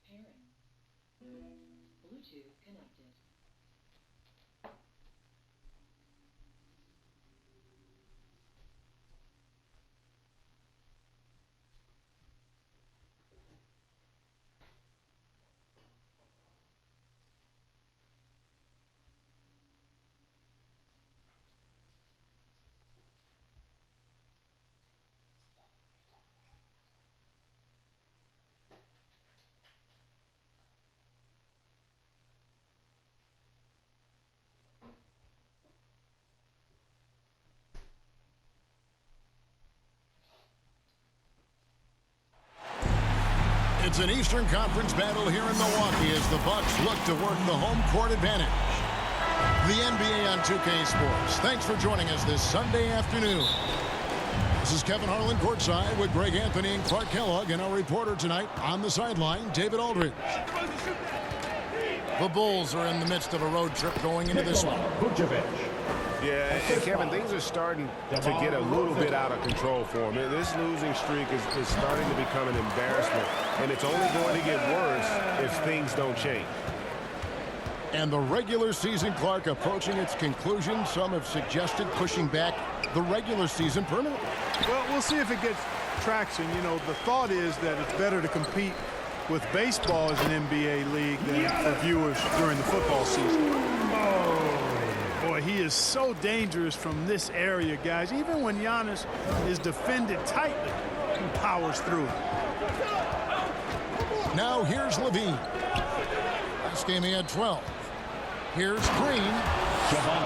Pairing. Bluetooth connected. It's an Eastern Conference battle here in Milwaukee as the Bucks look to work the home court advantage. The NBA on 2K Sports. Thanks for joining us this Sunday afternoon. This is Kevin Harlan courtside with Greg Anthony and Clark Kellogg, and our reporter tonight on the sideline, David Aldridge. The Bulls are in the midst of a road trip going into this one. Yeah, and Kevin, things are starting to get a little bit out of control for them. This losing streak is starting to become an embarrassment, and it's only going to get worse if things don't change. And the regular season, Clark, approaching its conclusion. Some have suggested pushing back the regular season permanently. Well, we'll see if it gets traction. You know, the thought is that it's better to compete with baseball as an NBA league than for viewers during the football season. Boy, he is so dangerous from this area, guys. Even when Giannis is defended tightly, he powers through. Now here's LaVine. Last game he had 12. Here's Green.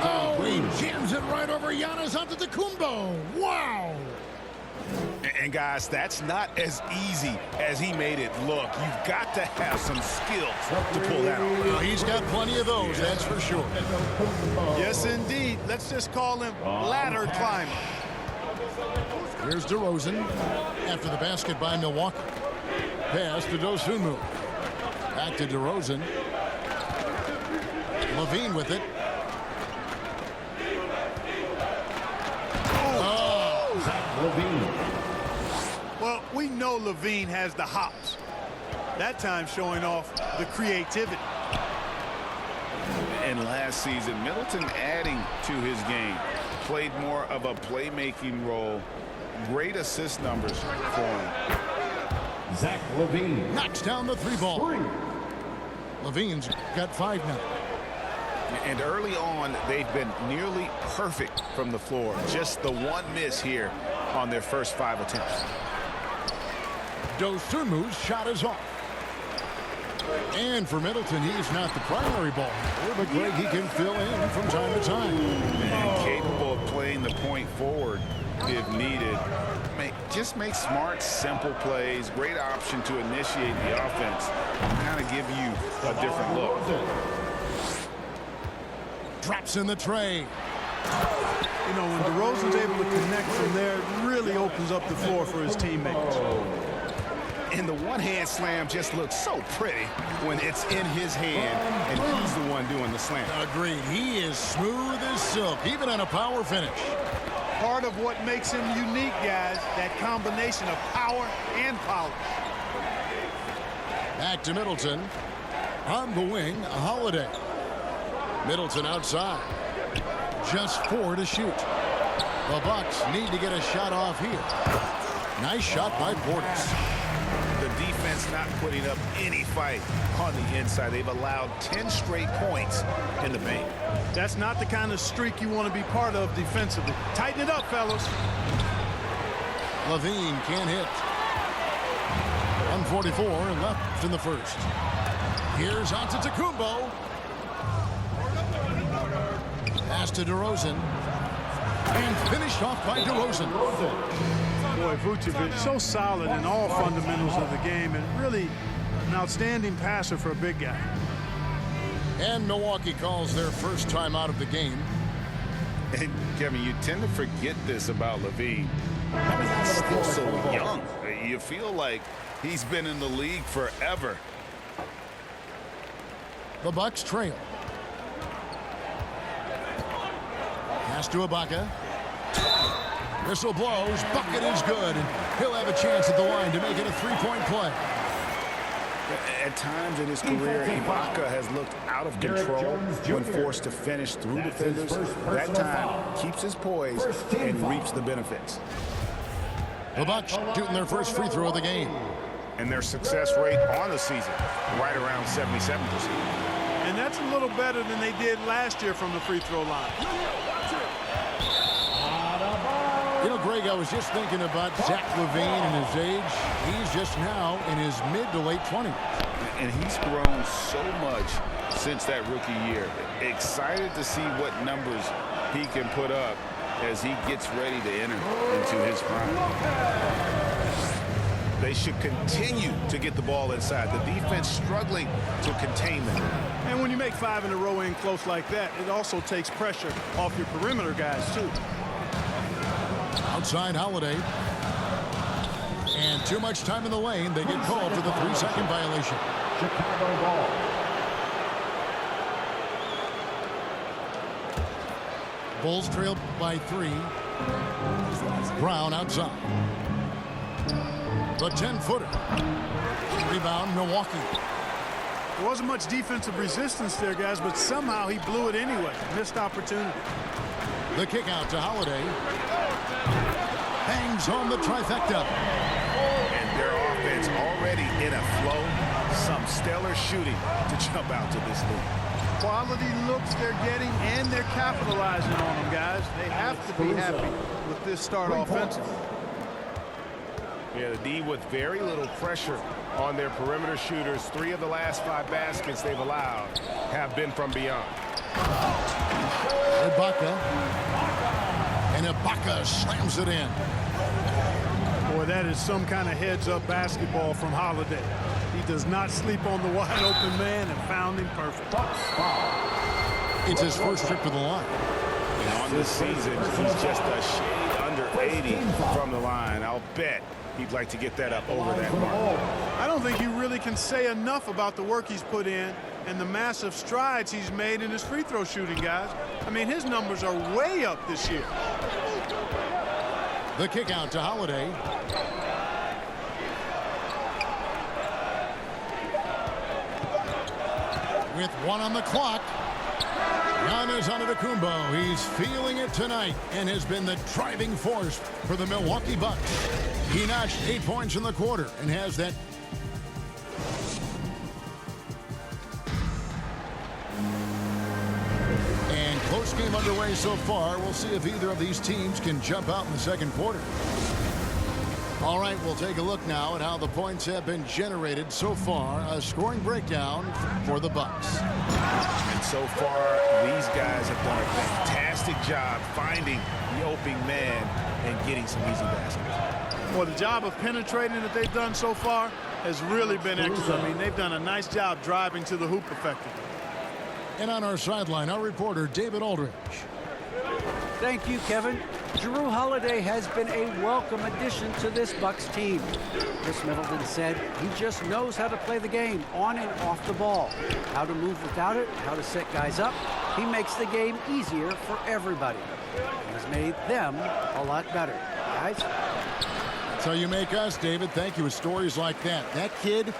Oh, he jams it right over Giannis Antetokounmpo. Wow! And guys, that's not as easy as he made it look. You've got to have some skills to pull that off. Well, he's got plenty of those, that's for sure. Yes, indeed. Let's just call him ladder climber. Here's DeRozan after the basket by Milwaukee. Pass to Dosunmu. Back to DeRozan. LaVine with it. Well, we know LaVine has the hops. That time showing off the creativity. And last season, Middleton adding to his game. Played more of a playmaking role. Great assist numbers for him. Zach LaVine knocks down the three ball. LaVine's got 5 now. And early on, they've been nearly perfect from the floor. Just the one miss here on their first 5 attempts. Dosunmu's shot is off. And for Middleton, he's not the primary ball handler, but Greg, he can fill in from time to time. And capable of playing the point forward if needed. Just make smart, simple plays. Great option to initiate the offense. Kind of give you a different look. Drops in the tray. You know, when DeRozan's able to connect from there, it really opens up the floor for his teammates. And the one-hand slam just looks so pretty when it's in his hand and he's the one doing the slam. Agreed. He is smooth as silk, even on a power finish. Part of what makes him unique, guys, that combination of power and polish. Back to Middleton. On the wing, Holiday. Middleton outside. Just 4 to shoot. The Bucks need to get a shot off here. Nice shot by Portis. The defense not putting up any fight on the inside. They've allowed 10 straight points in the paint. That's not the kind of streak you want to be part of defensively. Tighten it up, fellas. LaVine can't hit. 1:44 left in the first. Here's Antetokounmpo. Pass to DeRozan. And finished off by DeRozan. Boy, Vucevic, so solid in all fundamentals of the game, and really an outstanding passer for a big guy. And Milwaukee calls their first time out of the game. And Kevin, you tend to forget this about LaVine. I mean, he's still so young. You feel like he's been in the league forever. The Bucks trail. Pass to Ibaka. Whistle blows. Bucket is good. And he'll have a chance at the line to make it a 3-point play. At times in his career, Ibaka has looked out of control when forced to finish through defenders. That time keeps his poise and reaps the benefits. The Bucks shooting their first free throw of the game. And their success rate on the season, right around 77%. And that's a little better than they did last year from the free throw line. You know, Greg, I was just thinking about Zach LaVine and his age. He's just now in his mid to late 20s. And he's grown so much since that rookie year. Excited to see what numbers he can put up as he gets ready to enter into his prime. They should continue to get the ball inside. The defense struggling to contain them. And when you make 5 in a row in close like that, it also takes pressure off your perimeter guys, too. Outside Holiday. And too much time in the lane. They get called for the 3-second violation. Chicago ball. Bulls trail by 3. Brown outside. The 10-footer. Rebound, Milwaukee. There wasn't much defensive resistance there, guys, but somehow he blew it anyway. Missed opportunity. The kick out to Holiday. Hangs home the trifecta. And their offense already in a flow. Some stellar shooting to jump out to this lead. Quality looks they're getting, and they're capitalizing on them, guys. They have to be happy with this start offensively. Yeah, the D with very little pressure on their perimeter shooters. 3 of the last 5 baskets they've allowed have been from beyond. Ibaka. And Ibaka slams it in. Boy, that is some kind of heads-up basketball from Holiday. He does not sleep on the wide-open man and found him perfect. It's his first trip to the line. And on this season, he's just a shade under 80 from the line. I'll bet he'd like to get that up over that mark. I don't think you really can say enough about the work he's put in and the massive strides he's made in his free throw shooting, guys. I mean, his numbers are way up this year. The kick out to Holiday. With 1 on the clock, Giannis Antetokounmpo. He's feeling it tonight and has been the driving force for the Milwaukee Bucks. He notched 8 points in the quarter and has that. And close game underway so far. We'll see if either of these teams can jump out in the second quarter. All right, we'll take a look now at how the points have been generated so far. A scoring breakdown for the Bucks. And so far, these guys have done a fantastic job finding the opening man and getting some easy baskets. Well, the job of penetrating that they've done so far has really been excellent. I mean, they've done a nice job driving to the hoop effectively. And on our sideline, our reporter, David Aldridge. Thank you, Kevin. Jrue Holiday has been a welcome addition to this Bucks team. Chris Middleton said he just knows how to play the game on and off the ball, how to move without it, how to set guys up. He makes the game easier for everybody. He's made them a lot better. Guys? That's how you make us, David. Thank you with stories like that. That kid,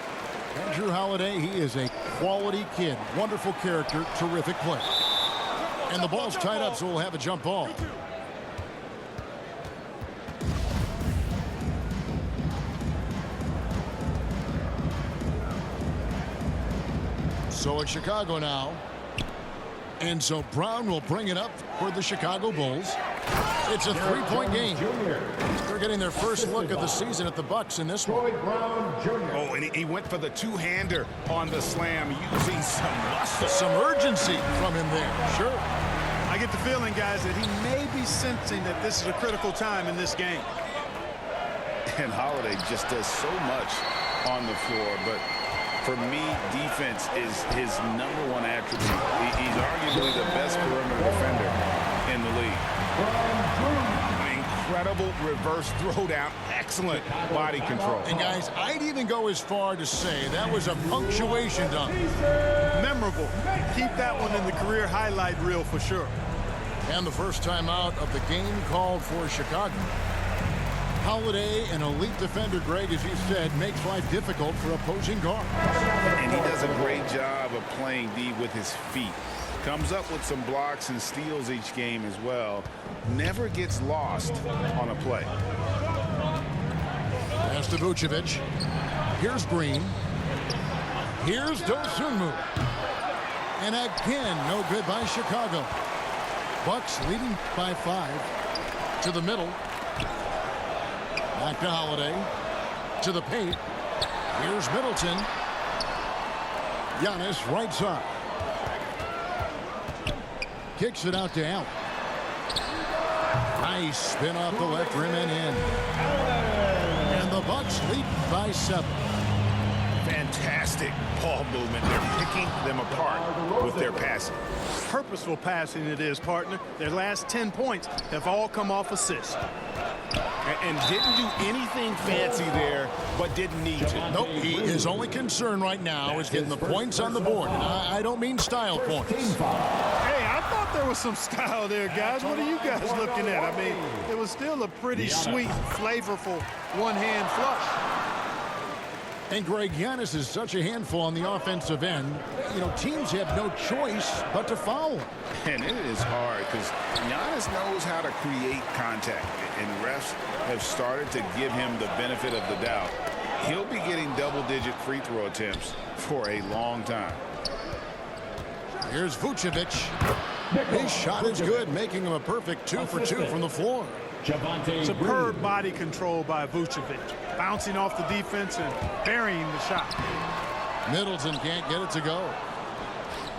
Jrue Holiday, he is a quality kid. Wonderful character, terrific play. And the ball's tied up, so we'll have a jump ball. So it's Chicago now. And so Brown will bring it up for the Chicago Bulls. It's a 3-point game. They're getting their first look of the season at the Bucks in this one. Oh, and he went for the two-hander on the slam using some muscle. Some urgency from him there. Sure. I get the feeling, guys, that he may be sensing that this is a critical time in this game. And Holiday just does so much on the floor, but for me, defense is his #1 attribute. He's arguably the best perimeter defender in the league. An incredible reverse throwdown, excellent body control. And guys, I'd even go as far to say that was a punctuation dunk. Memorable. Keep that one in the career highlight reel for sure. And the first time out of the game called for Chicago. Holiday, an elite defender, Greg, as you said, makes life difficult for opposing guards. And he does a great job of playing D with his feet. Comes up with some blocks and steals each game as well. Never gets lost on a play. Pass to Vucevic. Here's Green. Here's Dosunmu. And again, no good by Chicago. Bucks leading by 5 to the middle. Back to Holiday. To the paint. Here's Middleton. Giannis right side. Kicks it out to Allen. Nice spin off the left rim and in. And the Bucks lead by 7. Fantastic ball movement. They're picking them apart with their passing. Purposeful passing it is, partner. Their last 10 points have all come off assists. And didn't do anything fancy there, but didn't need to. Nope, his only concern right now is getting the points on the board. And I don't mean style points. Hey, I thought there was some style there, guys. What are you guys looking at? I mean, it was still a pretty sweet, flavorful one-hand flush. And Greg, Giannis is such a handful on the offensive end. You know, teams have no choice but to foul him. And it is hard because Giannis knows how to create contact. And refs have started to give him the benefit of the doubt. He'll be getting double-digit free throw attempts for a long time. Here's Vucevic. His shot is good, making him a perfect 2 for 2 from the floor. Superb body control by Vucevic, bouncing off the defense and burying the shot. Middleton can't get it to go.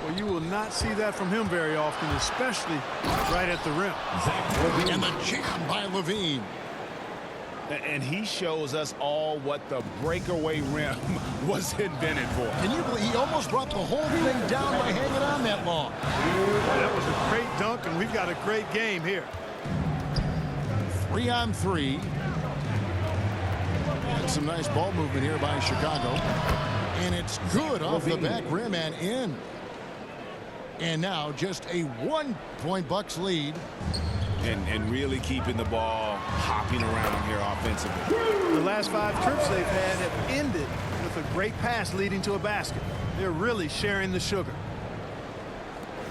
Well, you will not see that from him very often, especially right at the rim. And the jam by Levine. And he shows us all what the breakaway rim was invented for. Can you believe he almost brought the whole thing down by hanging on that long? That was a great dunk, and we've got a great game here. 3 on 3. And some nice ball movement here by Chicago. And it's good off the back rim and in. And now just a 1-point Bucks lead. And really keeping the ball hopping around here offensively. The last 5 trips they've had have ended with a great pass leading to a basket. They're really sharing the sugar.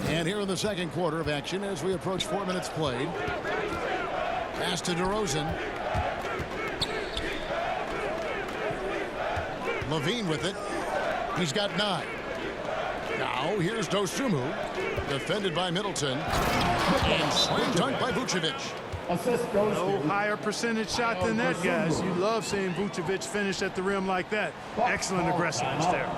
And here in the second quarter of action as we approach 4 minutes played. Pass to DeRozan. Levine with it. He's got 9. Now here's Dosunmu. Defended by Middleton. And slam dunk by Vucevic. No higher percentage shot than that, guys. You love seeing Vucevic finish at the rim like that. Excellent aggressiveness there.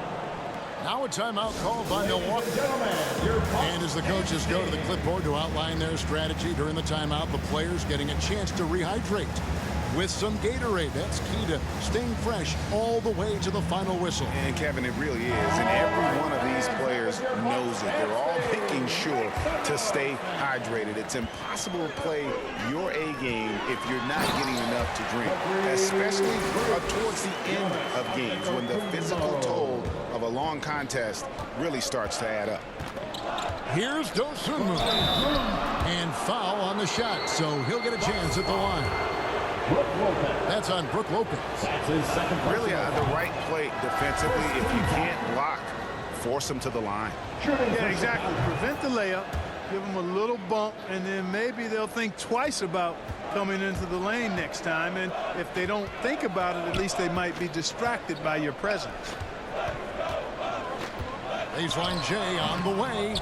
Now a timeout called by Milwaukee. And as the coaches go to the clipboard to outline their strategy during the timeout, the players getting a chance to rehydrate with some Gatorade. That's key to staying fresh all the way to the final whistle. And Kevin, it really is. And every one of these players knows it. They're all making sure to stay hydrated. It's impossible to play your A game if you're not getting enough to drink, especially towards the end of games when the physical toll of a long contest really starts to add up. Here's Dosunmu. And foul on the shot, so he'll get a chance at the line. That's on Brook Lopez. Really the right play defensively. If you can't block, force them to the line. Yeah, exactly. Prevent the layup, give them a little bump, and then maybe they'll think twice about coming into the lane next time. And if they don't think about it, at least they might be distracted by your presence. Baseline J on the way.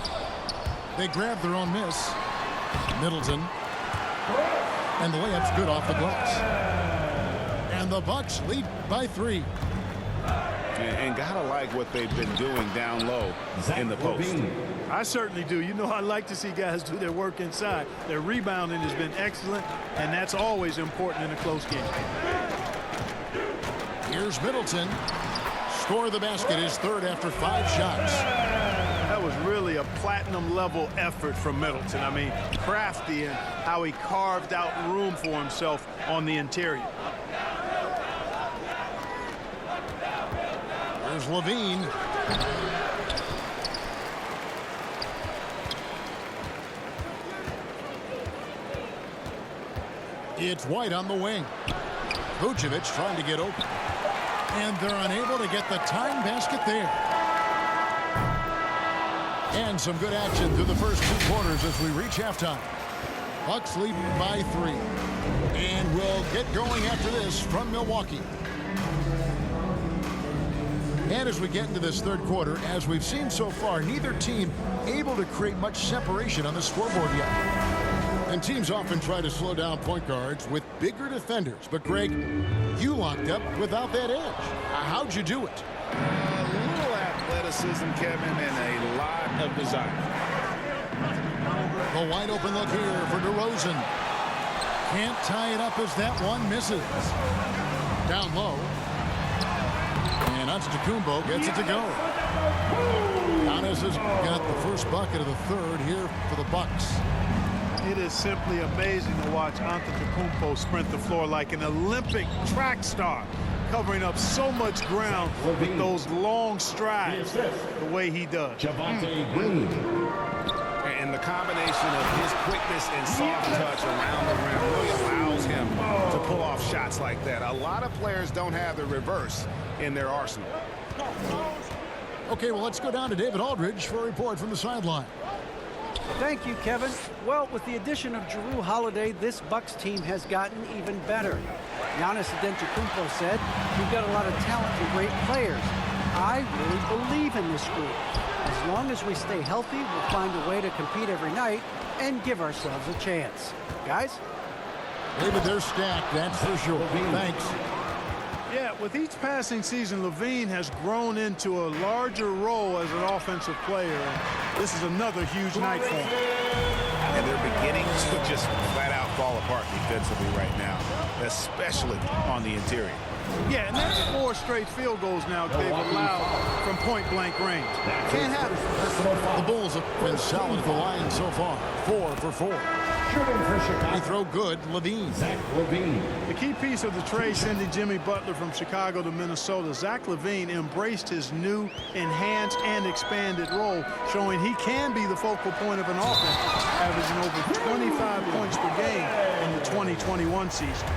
They grab their own miss. Middleton. And the layup's good off the glass. And the Bucks lead by 3. And gotta like what they've been doing down low in the post. I certainly do. You know, I like to see guys do their work inside. Their rebounding has been excellent, and that's always important in a close game. Here's Middleton. Score the basket, his 3rd after 5 shots. That was really a platinum-level effort from Middleton. I mean, crafty in how he carved out room for himself on the interior. There's Levine. It's White on the wing. Vucevic trying to get open. And they're unable to get the tying basket there. And some good action through the first 2 quarters as we reach halftime. Bucks lead by 3. And we'll get going after this from Milwaukee. And as we get into this third quarter, as we've seen so far, neither team able to create much separation on the scoreboard yet. And teams often try to slow down point guards with bigger defenders. But, Greg, you locked up without that edge. How'd you do it? A little athleticism, Kevin, and a lot of desire. The wide open look here for DeRozan. Can't tie it up as that one misses. Down low. And Antetokounmpo gets it to go. Giannis has got the first bucket of the third here for the Bucks. It is simply amazing to watch Antetokounmpo sprint the floor like an Olympic track star, covering up so much ground with those long strides the way he does. Javonte Green. And the combination of his quickness and soft touch around the rim really allows him to pull off shots like that. A lot of players don't have the reverse in their arsenal. Okay, well, let's go down to David Aldridge for a report from the sideline. Thank you, Kevin. Well, with the addition of Jrue Holiday, this Bucks team has gotten even better. Giannis Antetokounmpo said, "We've got a lot of talent and great players. I really believe in this group. As long as we stay healthy, we'll find a way to compete every night and give ourselves a chance." Guys? David, they're stacked, that's for sure. Thanks. Yeah, with each passing season, LaVine has grown into a larger role as an offensive player. This is another huge night for him. And they're beginning to just flat out fall apart defensively right now, especially on the interior. Yeah, and that's 4 straight field goals now they've allowed from point-blank range. Can't happen. The Bulls have been solid at the line so far. 4 for 4. They throw good, LaVine. The key piece of the trade sending Jimmy Butler from Chicago to Minnesota, Zach LaVine embraced his new, enhanced, and expanded role, showing he can be the focal point of an offense, averaging over 25 points per game in the 2021 season.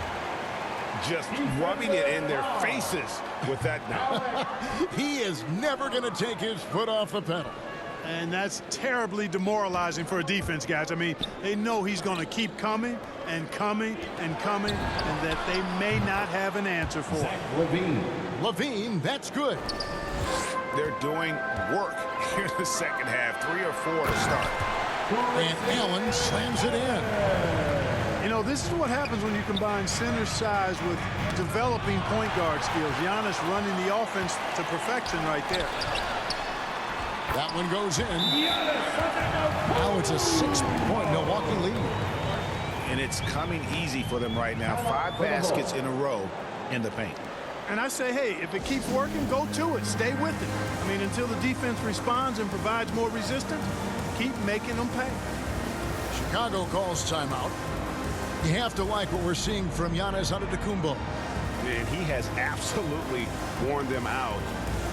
Just rubbing it in their faces with that now. He is never going to take his foot off the pedal. And that's terribly demoralizing for a defense, guys. I mean, they know he's going to keep coming and coming and coming, and that they may not have an answer for him. LaVine, that's good. They're doing work here in the second half, 3 or 4 to start. And Allen slams it in. You know, this is what happens when you combine center size with developing point guard skills. Giannis running the offense to perfection right there. That one goes in. Now it's a 6-point Milwaukee lead. And it's coming easy for them right now. 5 baskets in a row in the paint. And I say, hey, if it keeps working, go to it. Stay with it. I mean, until the defense responds and provides more resistance, keep making them pay. Chicago calls timeout. You have to like what we're seeing from Giannis Antetokounmpo. And he has absolutely worn them out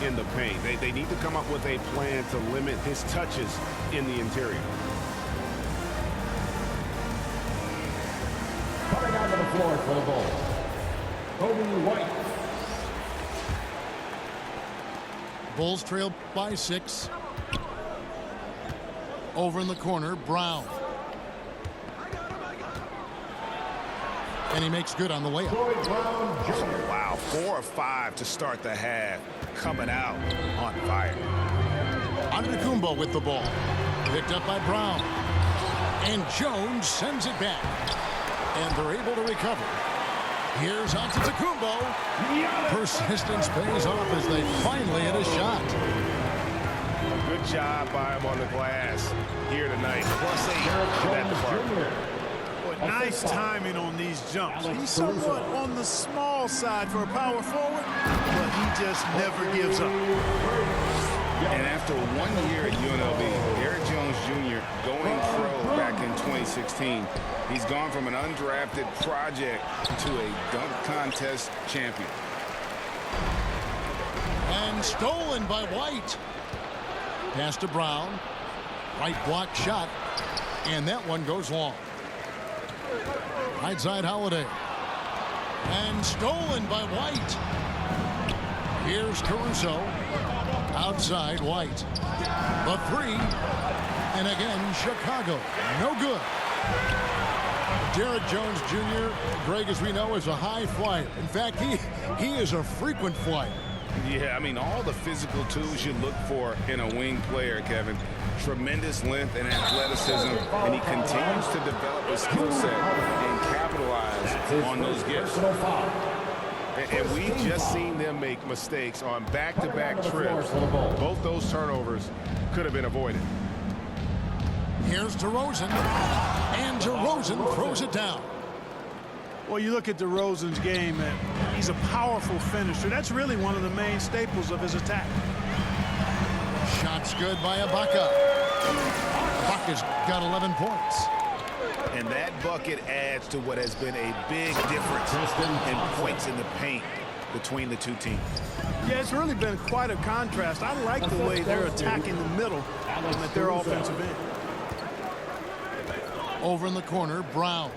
in the paint. They need to come up with a plan to limit his touches in the interior. Coming onto the floor for the Bulls, Kobe White. Bulls trail by 6. Over in the corner, Brown. And he makes good on the way up. Wow, 4 of 5 to start the half. Coming out on fire. Antetokounmpo with the ball. Picked up by Brown. And Jones sends it back. And they're able to recover. Here's Antetokounmpo. Persistence pays off as they finally hit a shot. Good job by him on the glass here tonight. +8 in that department. Nice timing on these jumps. He's somewhat on the small side for a power forward, but he just never gives up. And after 1 year at UNLV, Derrick Jones Jr. going pro back in 2016, he's gone from an undrafted project to a dunk contest champion. And stolen by White. Pass to Brown. White block shot. And that one goes long. Right side Holiday. And stolen by White. Here's Caruso. Outside White. The three. And again, Chicago. No good. Derek Jones Jr., Greg, as we know, is a high flyer. In fact, he is a frequent flyer. Yeah, I mean, all the physical tools you look for in a wing player, Kevin. Tremendous length and athleticism, and he continues to develop a skill set and capitalize on those gifts. And we've just seen them make mistakes on back-to-back trips. Both those turnovers could have been avoided. Here's DeRozan, and DeRozan throws it down. Well, you look at DeRozan's game, and he's a powerful finisher. That's really one of the main staples of his attack. Shots good by Ibaka. Ibaka's got 11 points. And that bucket adds to what has been a big difference in points in the paint between the two teams. Yeah, it's really been quite a contrast. I like the way they're attacking the middle at their offensive end. Over in the corner, Brown.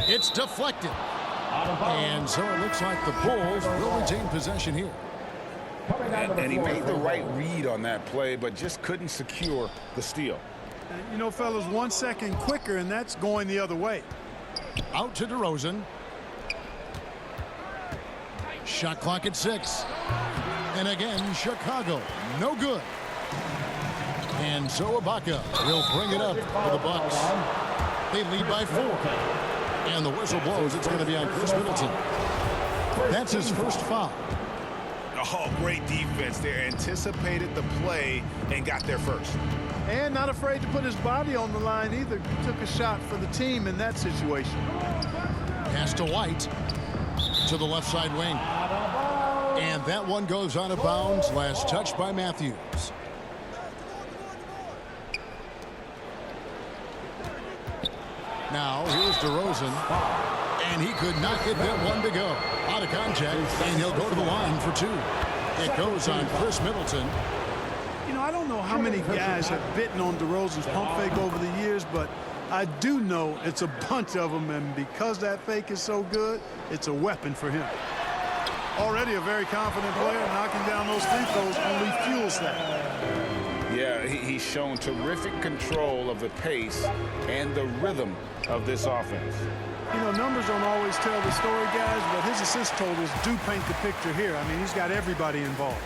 It's deflected. And so it looks like the Bulls will retain possession here. And he made the right read on that play, but just couldn't secure the steal. You know, fellas, 1 second quicker, and that's going the other way. Out to DeRozan. Shot clock at 6. And again, Chicago. No good. And so Ibaka will bring it up for the Bucks. They lead by 4. And the whistle blows. It's going to be on Chris Middleton. That's his first foul. Oh, great defense there. Anticipated the play and got there first. And not afraid to put his body on the line either. Took a shot for the team in that situation. Pass to White. To the left side wing. And that one goes out of bounds. Last touch by Matthews. Now, here's DeRozan. And he could not get that one to go. Out of contact, and he'll go to the line for 2. It goes on Chris Middleton. You know, I don't know how many guys have bitten on DeRozan's pump fake over the years, but I do know it's a bunch of them, and because that fake is so good, it's a weapon for him. Already a very confident player, knocking down those free throws only fuels that. Yeah, he's shown terrific control of the pace and the rhythm of this offense. You know, numbers don't always tell the story, guys, but his assist totals do paint the picture here. I mean, he's got everybody involved.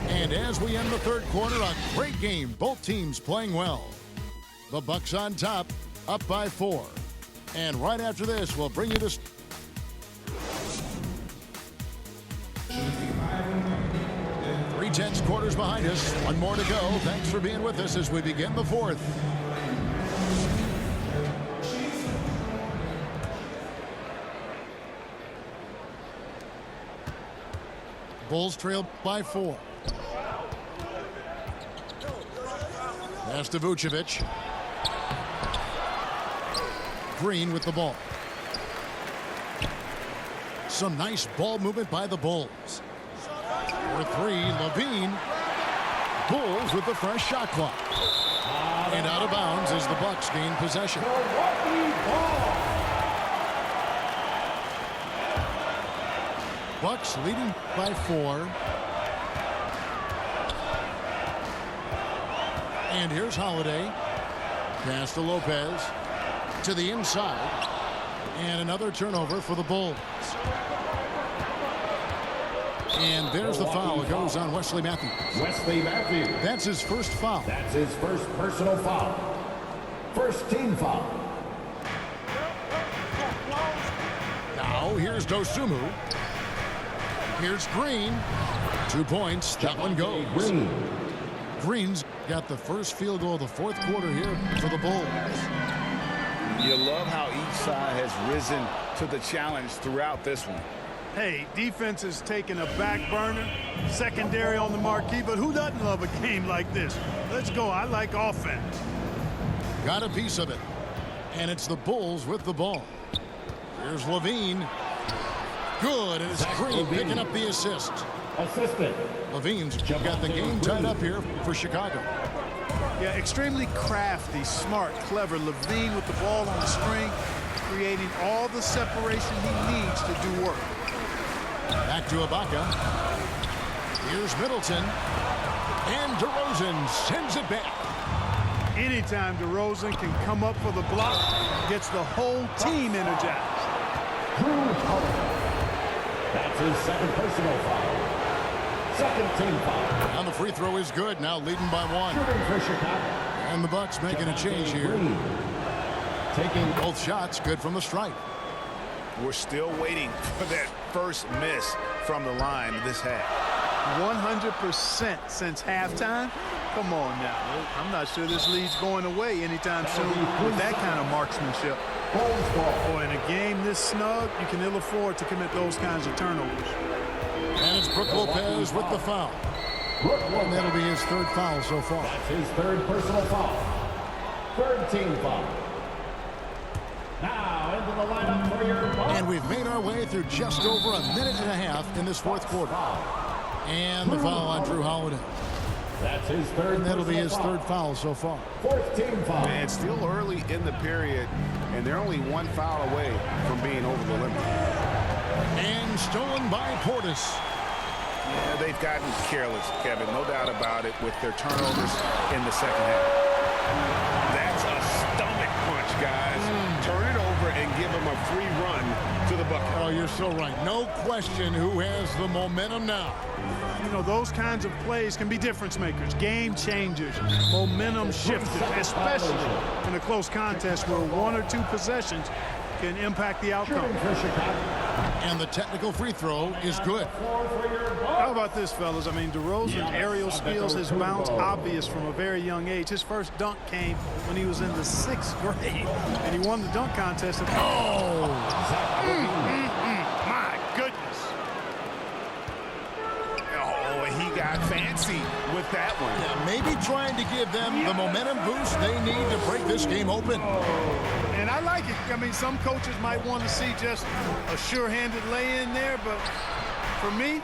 And as we end the third quarter, a great game. Both teams playing well. The Bucks on top, up by 4. And right after this, we'll bring you this. 3/10 quarters behind us. One more to go. Thanks for being with us as we begin the fourth. Bulls trail by 4. Pass to Vucevic. Green with the ball. Some nice ball movement by the Bulls. For 3, Levine. Bulls with the fresh shot clock. And out of bounds as the Bucks gain possession. Bucks leading by 4. And here's Holiday. Pass to Lopez. To the inside. And another turnover for the Bulls. And there's the foul. It goes on Wesley Matthews. Wesley Matthews. That's his first foul. That's his first personal foul. First team foul. Now here's Dosunmu. Here's Green. 2 points. That one goes. Green. Green's got the first field goal of the fourth quarter here for the Bulls. You love how each side has risen to the challenge throughout this one. Hey, defense is taking a back burner, secondary on the marquee, but who doesn't love a game like this? Let's go. I like offense. Got a piece of it. And it's the Bulls with the ball. Here's Levine. Good, and it's Green picking up the assist. Assistant. Levine's got the game tied up here for Chicago. Yeah, extremely crafty, smart, clever. Levine with the ball on the string, creating all the separation he needs to do work. Back to Ibaka. Here's Middleton. And DeRozan sends it back. Anytime DeRozan can come up for the block, gets the whole team energized. Jrue Holiday. That's his second personal foul. Second team foul. And the free throw is good. Now leading by 1. Shooting for Chicago. And the Bucks making a change here. Green. Taking Both shots good from the stripe. We're still waiting for that first miss from the line of this half. 100% since halftime. Come on now. I'm not sure this lead's going away anytime soon with that kind of marksmanship. Boy, in a game this snug, you can ill afford to commit those kinds of turnovers. And it's Brook Lopez with the foul. And that'll be his 3rd foul so far. That's his 3rd personal foul. 3rd team foul. Now into the lineup for your ball. And we've made our way through just over a minute and a half in this 4th quarter. And the foul on Jrue Holiday. That's his 3rd. And that'll be his 3rd foul so far. 4th team foul. Man, it's still early in the period, and they're only 1 foul away from being over the limit. And stolen by Portis. Yeah, they've gotten careless, Kevin, no doubt about it, with their turnovers in the second half. That's a stomach punch, guys. Turn it over and give them a free run to the bucket. Oh, you're so right. No question who has the momentum now. You know, those kinds of plays can be difference makers, game changers, momentum shifters, especially in a close contest where 1 or 2 possessions can impact the outcome. And the technical free throw is good. How about this, fellas? I mean, DeRozan's aerial skills, his bounce, obvious from a very young age. His first dunk came when he was in the 6th grade, and he won the dunk contest. My goodness. Oh, he got fancy with that one. Yeah, maybe trying to give them the momentum boost they need to break this game open. And I like it. I mean, some coaches might want to see just a sure-handed lay-in there, but for me,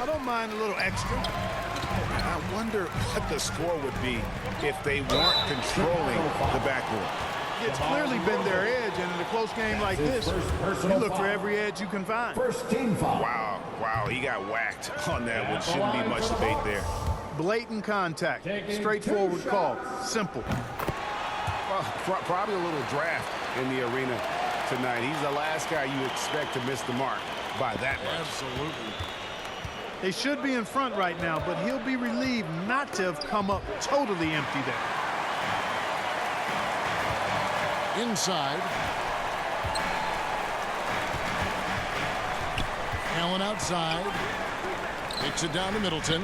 I don't mind a little extra. I wonder what the score would be if they weren't controlling the backboard. It's clearly been their edge, and in a close game like this, you look for every edge you can find. 1st team foul. Wow, he got whacked on that one. Shouldn't be much debate there. Blatant contact, straightforward call, simple. Well, probably a little draft in the arena tonight. He's the last guy you expect to miss the mark by that much. Absolutely. They should be in front right now, but he'll be relieved not to have come up totally empty there. Inside. Allen outside. Takes it down to Middleton.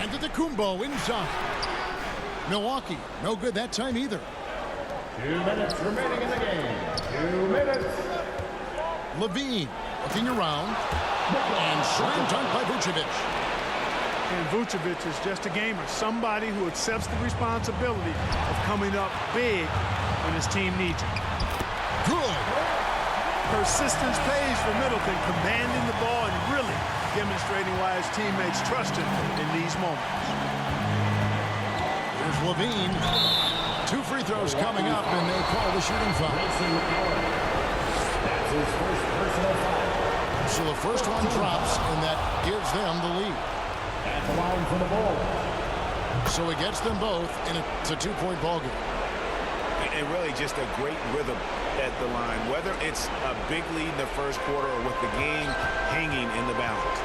And to the Kumbo inside. Milwaukee, no good that time either. 2 minutes remaining in the game. 2 minutes. Levine looking around. And slam dunk by Vucevic. And Vucevic is just a gamer, somebody who accepts the responsibility of coming up big when his team needs it. Good. Persistence pays for Middleton, commanding the ball and really demonstrating why his teammates trust him in these moments. Here's Levine. 2 free throws coming up, and they call the shooting foul. That's his 1st personal foul. So the first one drops, and that gives them the lead. At the line for the ball. So it gets them both, and it's a 2-point ball game. And really just a great rhythm at the line, whether it's a big lead in the first quarter or with the game hanging in the balance.